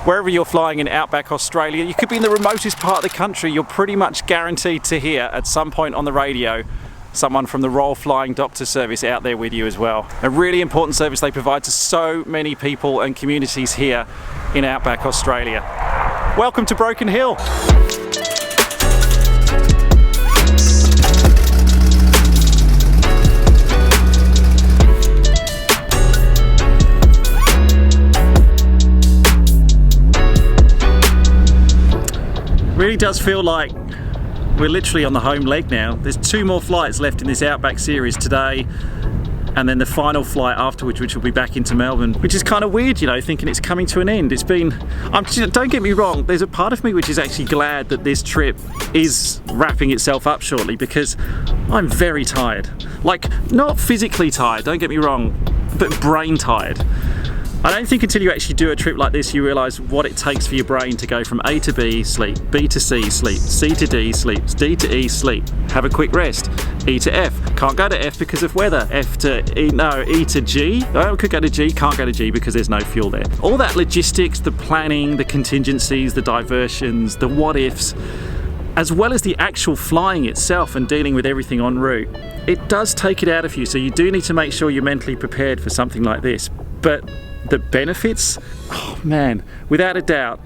Wherever you're flying in Outback Australia, you could be in the remotest part of the country, you're pretty much guaranteed to hear at some point on the radio someone from the Royal Flying Doctor Service out there with you as well. A really important service they provide to so many people and communities here in Outback Australia. Welcome to Broken Hill. Really does feel like we're literally on the home leg now. There's 2 more flights left in this Outback series today, and then the final flight afterwards, which will be back into Melbourne, which is kind of weird, you know, thinking it's coming to an end. It's been, don't get me wrong, there's a part of me which is actually glad that this trip is wrapping itself up shortly, because I'm very tired. Like, not physically tired, don't get me wrong, but brain tired. I don't think until you actually do a trip like this you realise what it takes for your brain to go from A to B, sleep, B to C, sleep, C to D, sleep, D to E, sleep, have a quick rest, E to F, can't go to F because of weather, F to E, no, E to G, oh, could go to G, can't go to G because there's no fuel there. All that logistics, the planning, the contingencies, the diversions, the what ifs, as well as the actual flying itself and dealing with everything en route, it does take it out of you, so you do need to make sure you're mentally prepared for something like this. But the benefits, oh man, without a doubt,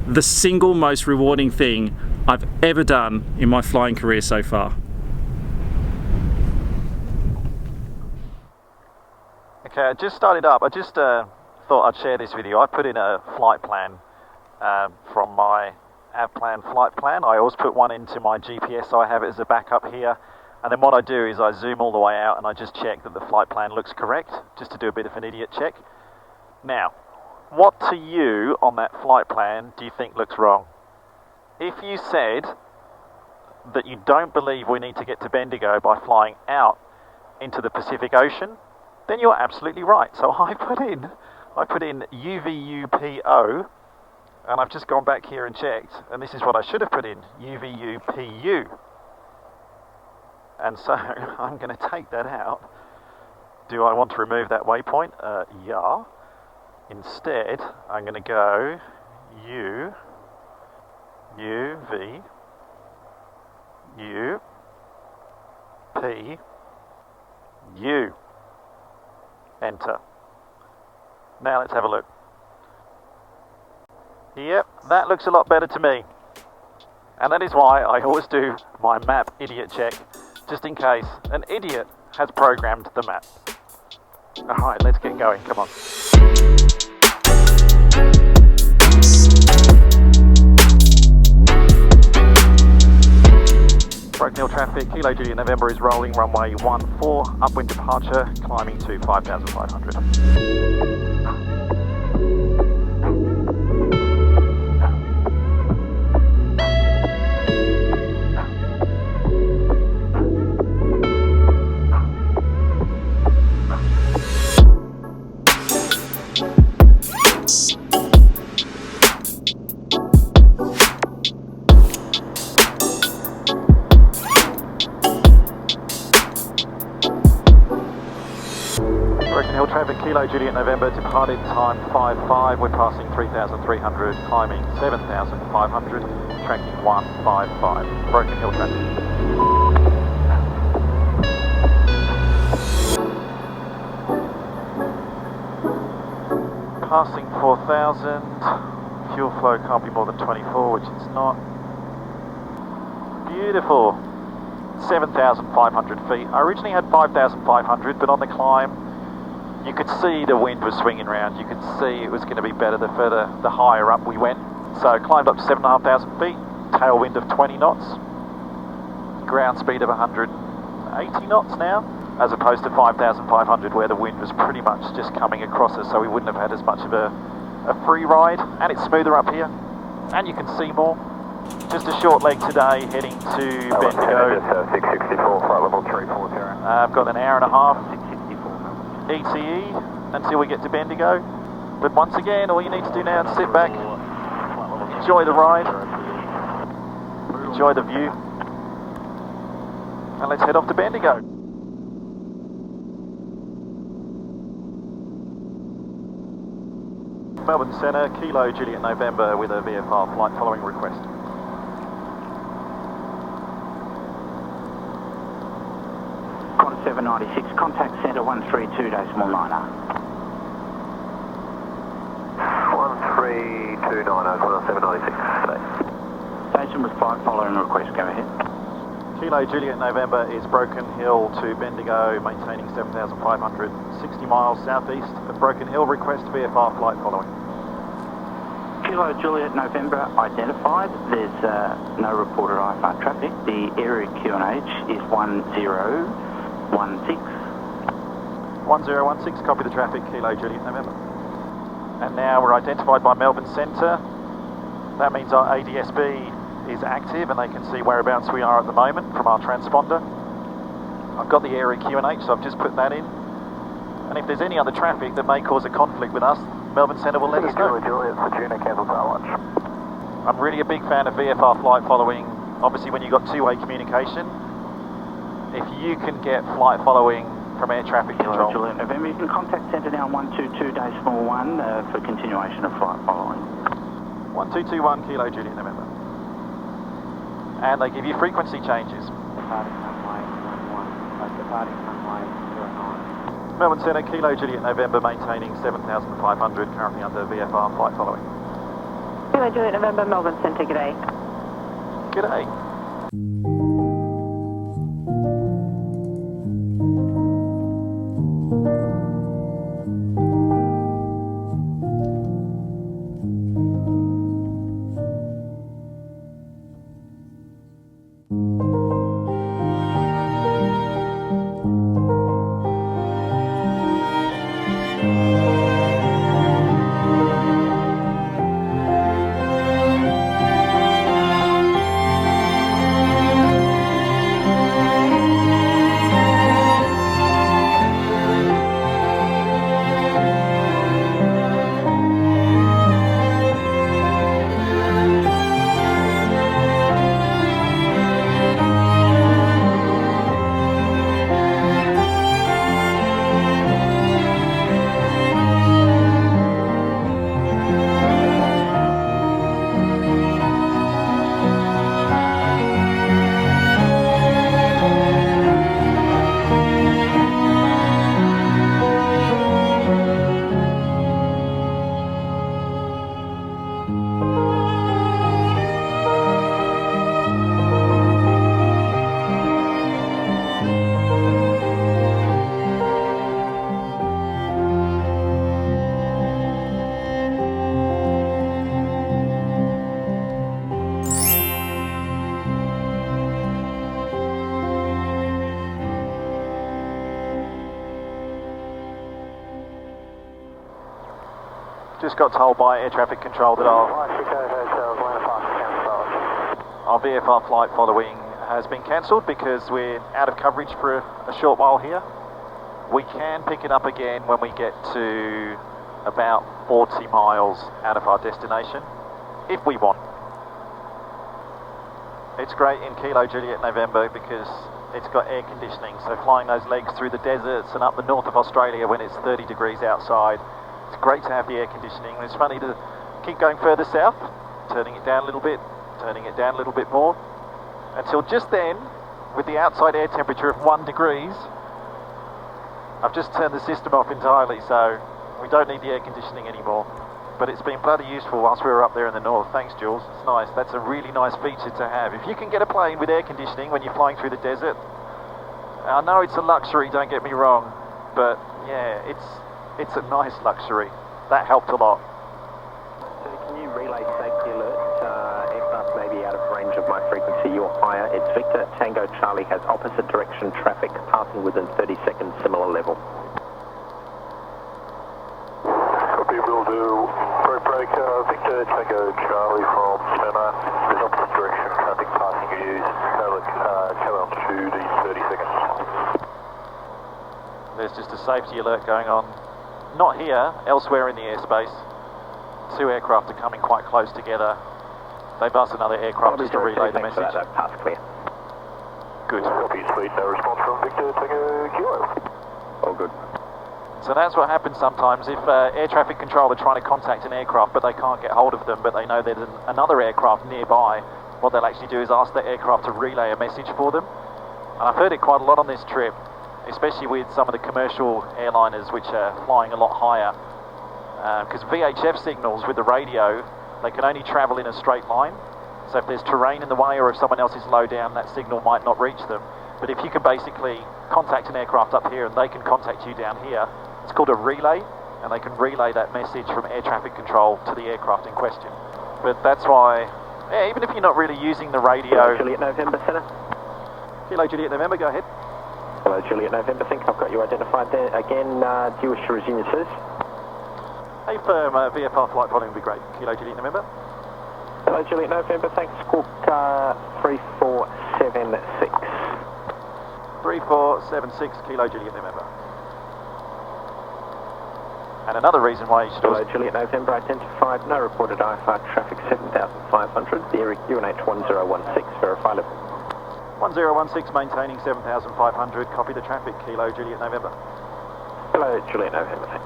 the single most rewarding thing I've ever done in my flying career so far. Okay, I just started up. I just thought I'd share this with you. I put in a flight plan from my Avplan flight plan. I always put one into my GPS, so I have it as a backup here. And then what I do is I zoom all the way out and I just check that the flight plan looks correct, just to do a bit of an idiot check. Now, what to you on that flight plan do you think looks wrong? If you said that you don't believe we need to get to Bendigo by flying out into the Pacific Ocean, then you're absolutely right. So I put in UVUPO, and I've just gone back here and checked, and this is what I should have put in, UVUPU. And so I'm going to take that out. Do I want to remove that waypoint? Yeah. Instead, I'm going to go U, V, U, P, U. Enter. Now let's have a look. Yep, that looks a lot better to me. And that is why I always do my map idiot check, just in case an idiot has programmed the map. Alright, let's get going, come on. Broken Hill traffic, Kilo Juliet November is rolling, runway 14, upwind departure, climbing to 5,500. Traffic Kilo Juliet November, departed time 5-5, we're passing 3,300, climbing 7,500, tracking 155, Broken Hill traffic. Passing 4,000, fuel flow can't be more than 24, which it's not. Beautiful, 7,500 feet. I originally had 5,500, but on the climb, you could see the wind was swinging around. You could see it was going to be better the higher up we went. So climbed up to 7,500 feet, tailwind of 20 knots, ground speed of 180 knots now, as opposed to 5,500 where the wind was pretty much just coming across us, so we wouldn't have had as much of a free ride. And it's smoother up here, and you can see more. Just a short leg today, heading to Bendigo. 664, flight level 340. I've got an hour and a half. ETE until we get to Bendigo, but once again all you need to do now is sit back, enjoy the ride, enjoy the view, and let's head off to Bendigo. Melbourne Centre, Kilo Juliet November with a VFR flight following request. Qantas 796, contact centre 132.9er. 13290, Qantas 796, today. Station with flight following request, go ahead. Kilo Juliet November is Broken Hill to Bendigo, maintaining 7,560 miles southeast of Broken Hill, request VFR flight following. Kilo Juliet November identified, there's no reported IFR traffic. The area QNH is 1016. 1016, copy the traffic, Kilo Juliet November. And now we're identified by Melbourne Centre. That means our ADSB is active and they can see whereabouts we are at the moment from our transponder. I've got the area QNH, so I've just put that in. And if there's any other traffic that may cause a conflict with us, Melbourne Centre will let us know. I'm really a big fan of VFR flight following. Obviously when you've got two-way communication, if you can get flight following from air traffic control. Juliet November, you can contact centre now 122.1 for continuation of flight following. 1221 Kilo Juliet November. And they give you frequency changes. Departing runway 11, departing runway 09. Melbourne Centre, Kilo Juliet November, maintaining 7,500, currently under VFR flight following. Kilo Juliet November, Melbourne Centre, g'day. G'day. Just got told by air traffic control that our VFR flight following has been cancelled because we're out of coverage for a short while here. We can pick it up again when we get to about 40 miles out of our destination, if we want. It's great in Kilo Juliet November because it's got air conditioning, so flying those legs through the deserts and up the north of Australia when it's 30 degrees outside, it's great to have the air conditioning. It's funny to keep going further south, turning it down a little bit, turning it down a little bit more, until just then, with the outside air temperature of 1 degrees, I've just turned the system off entirely, so we don't need the air conditioning anymore. But it's been bloody useful whilst we were up there in the north. Thanks, Jules. It's nice. That's a really nice feature to have. If you can get a plane with air conditioning when you're flying through the desert, I know it's a luxury, don't get me wrong, but yeah, it's a nice luxury. That helped a lot. So can you relay safety alert? Aircraft may be out of range of my frequency. You're higher. It's Victor. Tango Charlie has opposite direction traffic passing within 30 seconds, similar level. Copy, will do. Break, Victor, Tango Charlie from center. There's opposite direction traffic passing you. Carry on to the 30 seconds. There's just a safety alert going on. Not here, elsewhere in the airspace. Two aircraft are coming quite close together. They've asked another aircraft just to relay the message. Pass clear. Good. Copy, sweet. No response from Victor, Tango Kilo. All good. So that's what happens sometimes if air traffic control are trying to contact an aircraft but they can't get hold of them, but they know there's another aircraft nearby. What they'll actually do is ask the aircraft to relay a message for them. And I've heard it quite a lot on this trip, especially with some of the commercial airliners which are flying a lot higher. Because VHF signals with the radio, they can only travel in a straight line. So if there's terrain in the way or if someone else is low down, that signal might not reach them. But if you can basically contact an aircraft up here and they can contact you down here, it's called a relay, and they can relay that message from air traffic control to the aircraft in question. But that's why, yeah, even if you're not really using the radio... Juliet November, Centre. Kilo Juliet November, go ahead. Hello, Juliet November. I think I've got you identified there. Again, do you wish to resume your service? A firm VFR flight following would be great. Kilo Juliet November. Hello, Juliet November. Thanks. Squawk 3476. 3476, Kilo Juliet November. And another reason why you should... Hello, Juliet November. Identified. No reported IFR traffic 7,500. The UNH 1016. Verify level. 1016 maintaining 7,500. Copy the traffic. Kilo Juliet November. Hello, Juliet November. Thanks.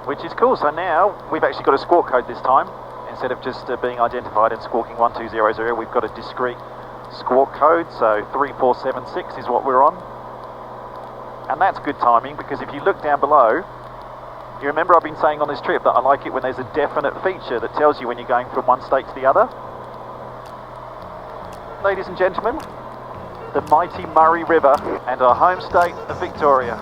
Which is cool. So now we've actually got a squawk code this time. Instead of just being identified and squawking 1200, we've got a discrete squawk code. So 3476 is what we're on. And that's good timing, because if you look down below, you remember I've been saying on this trip that I like it when there's a definite feature that tells you when you're going from one state to the other. Ladies and gentlemen, the mighty Murray River and our home state of Victoria.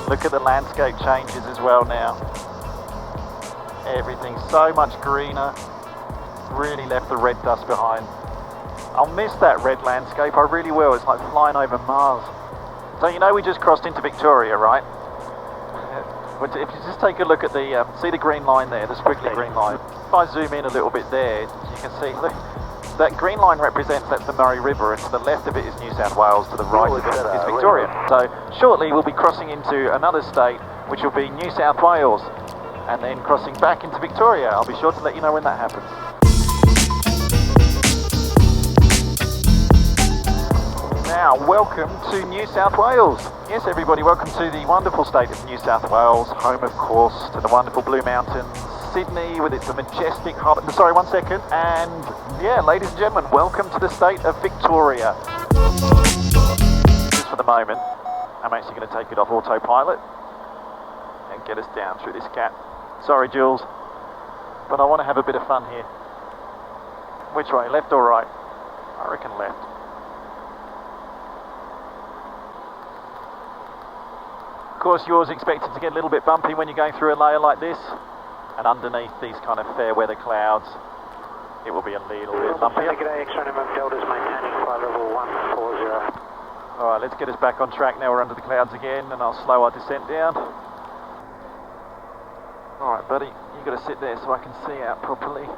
Look at the landscape changes as well now. Everything's so much greener. Really left the red dust behind. I'll miss that red landscape, I really will. It's like flying over Mars. So you know we just crossed into Victoria, right? If you just take a look at the, see the green line there, the squiggly green line. If I zoom in a little bit there, you can see, look, that green line represents, that's the Murray River, and to the left of it is New South Wales, to the right of it is Victoria. So shortly we'll be crossing into another state, which will be New South Wales, and then crossing back into Victoria. I'll be sure to let you know when that happens. Now, welcome to New South Wales. Yes, everybody, welcome to the wonderful state of New South Wales, home, of course, to the wonderful Blue Mountains. Sydney with its majestic harbour. Sorry, 1 second. And yeah, ladies and gentlemen, welcome to the state of Victoria. Just for the moment, I'm actually going to take it off autopilot and get us down through this gap. Sorry, Jules, but I want to have a bit of fun here. Which way, left or right? I reckon left. Of course, yours expected to get a little bit bumpy when you're going through a layer like this. And underneath these kind of fair weather clouds, it will be a little bit lumpier. Delta's maintaining flight level 140. Alright, let's get us back on track now. We're under the clouds again, and I'll slow our descent down. Alright, buddy, you've got to sit there so I can see out properly.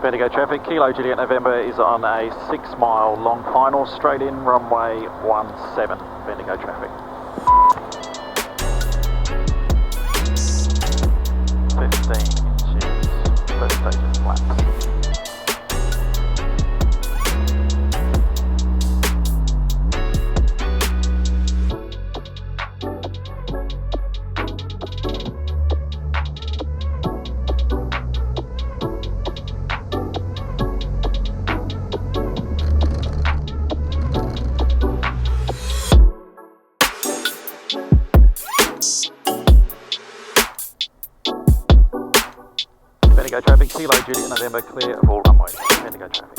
Bendigo traffic, Kilo Juliet November is on a 6-mile long final, straight in runway 17, Bendigo traffic. 15 inches, first stage of flaps. Bendigo traffic, Kilo Juliet November, clear of all runways. Bendigo traffic.